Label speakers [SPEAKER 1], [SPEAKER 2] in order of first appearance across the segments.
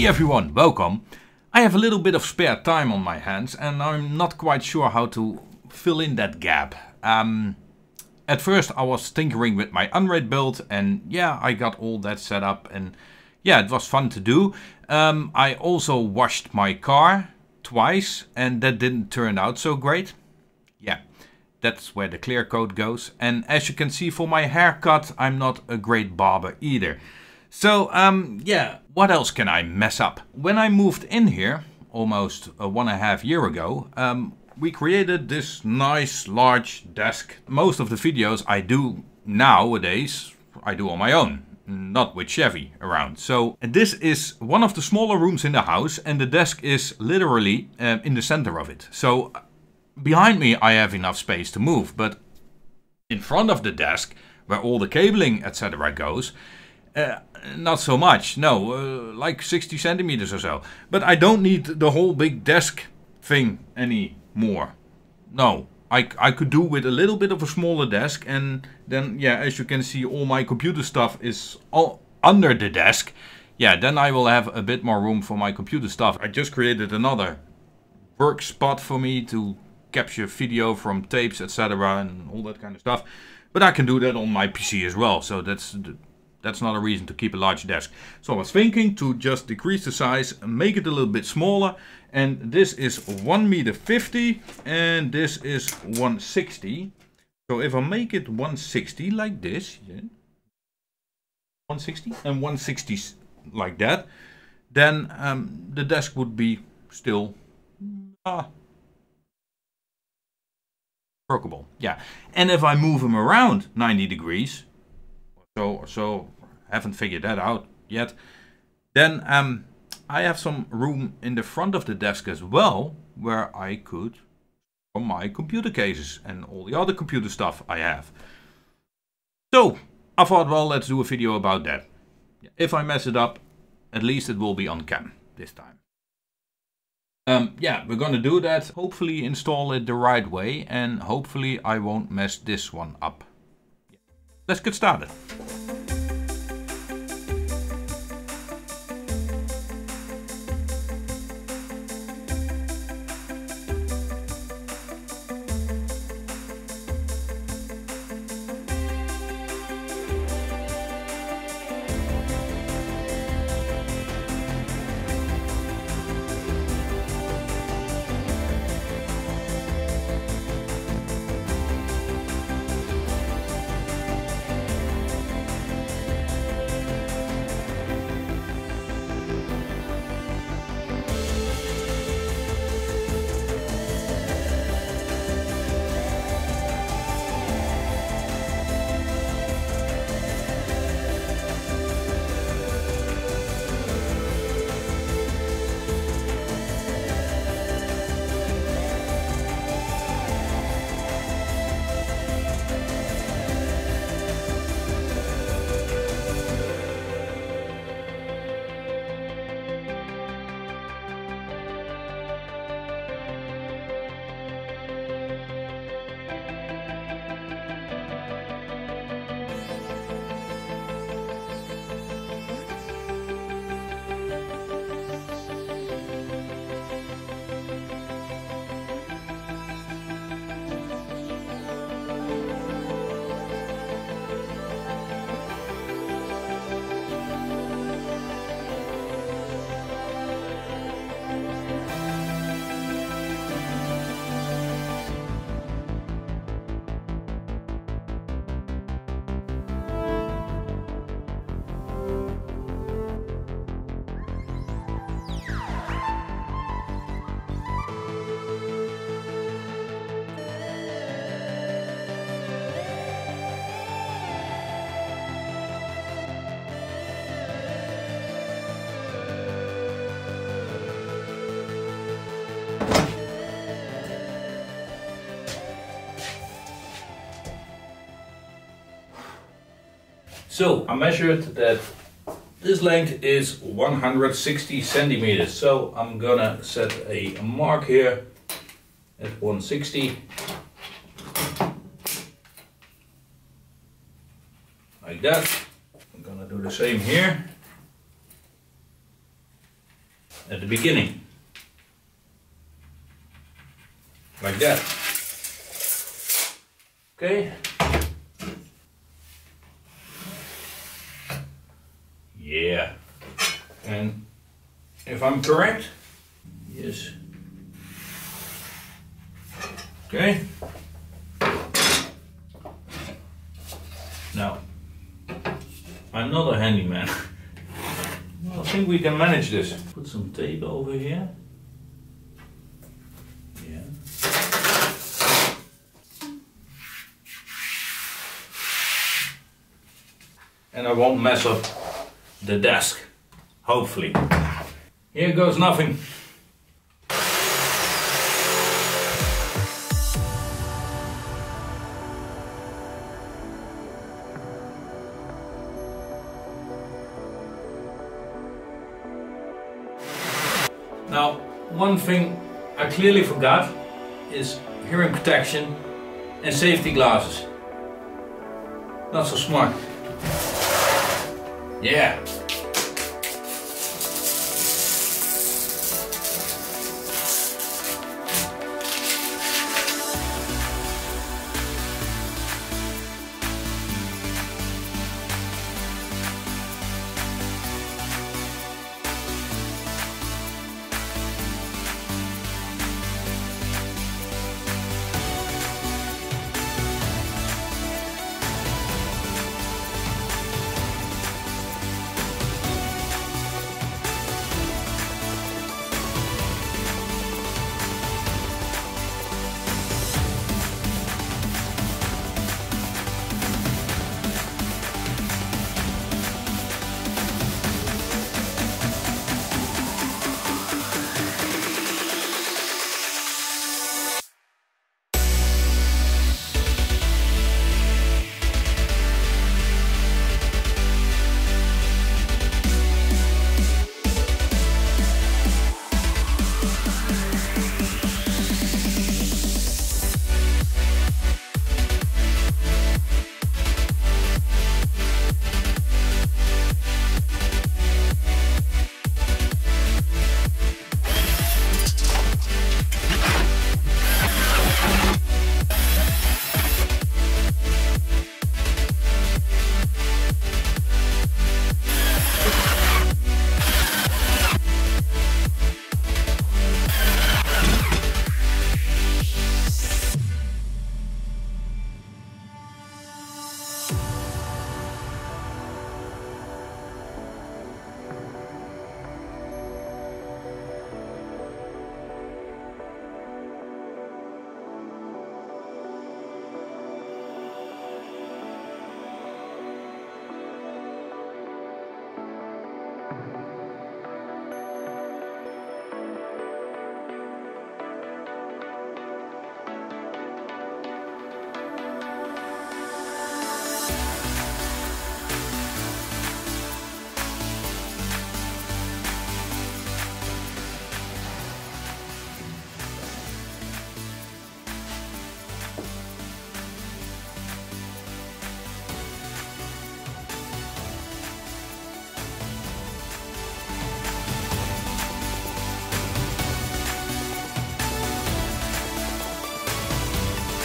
[SPEAKER 1] Hey everyone, welcome. I have a little bit of spare time on my hands and I'm not quite sure how to fill in that gap. At first I was tinkering with my Unraid build and yeah, I got all that set up and yeah, it was fun to do. I also washed my car twice and that didn't turn out so great. Yeah, that's where the clear coat goes. And as you can see, for my haircut, I'm not a great barber either. So yeah, what else can I mess up? When I moved in here almost 1.5 years ago, we created this nice large desk. Most of the videos I do nowadays, I do on my own, not with Chevy around. So this is one of the smaller rooms in the house and the desk is literally in the center of it. So behind me I have enough space to move, but in front of the desk where all the cabling etc. goes, not so much, no, like 60 centimeters or so. But I don't need the whole big desk thing anymore. No, I could do with a little bit of a smaller desk and then, yeah, as you can see, all my computer stuff is all under the desk. Yeah, then I will have a bit more room for my computer stuff. I just created another work spot for me to capture video from tapes, etc. and all that kind of stuff. But I can do that on my PC as well, so that's not a reason to keep a large desk. So I was thinking to just decrease the size and make it a little bit smaller. And this is 1.50 meters and this is 160. So if I make it 160 like this, yeah, 160 and 160 like that, then the desk would be still workable. Yeah, and if I move him around 90 degrees, so haven't figured that out yet, then I have some room in the front of the desk as well where I could store my computer cases and all the other computer stuff I have. So I thought, well, let's do a video about that. If I mess it up, at least it will be on cam this time. Yeah, we're gonna do that, hopefully install it the right way, and hopefully I won't mess this one up. Let's get started. So I measured that this length is 160 centimeters. So I'm gonna set a mark here at 160. Like that. I'm gonna do the same here. at the beginning. Like that. Okay. Yeah. And if I'm correct, yes. Okay. Now, I'm not a handyman. Well, I think we can manage this. Put some tape over here. Yeah. And I won't mess up the desk, hopefully. Here goes nothing. Now, one thing I clearly forgot is hearing protection and safety glasses. Not so smart. Yeah.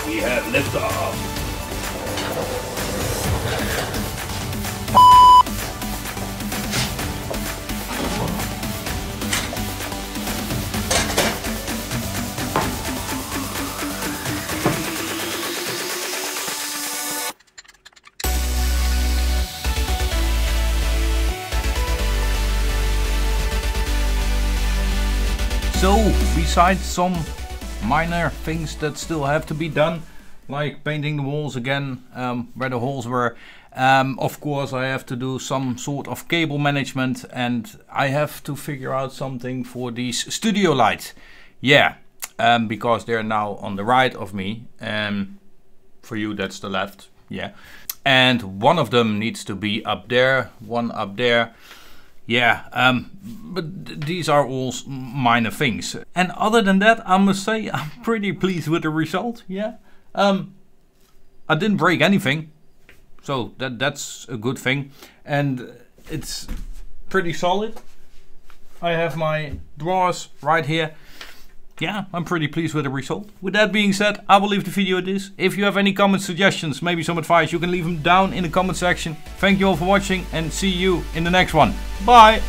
[SPEAKER 1] We have liftoff.
[SPEAKER 2] So, besides some minor things that still have to be done, like painting the walls again where the holes were, of course I have to do some sort of cable management, and I have to figure out something for these studio lights. Yeah, because they're now on the right of me, for you that's the left, yeah. And one of them needs to be up there, one up there. Yeah, but these are all minor things. And other than that, I must say I'm pretty pleased with the result, yeah. I didn't break anything, so that's a good thing. And it's pretty solid. I have my drawers right here. Yeah, I'm pretty pleased with the result. With that being said, I will leave the video at this. If you have any comments, suggestions, maybe some advice, you can leave them down in the comment section. Thank you all for watching and see you in the next one. Bye!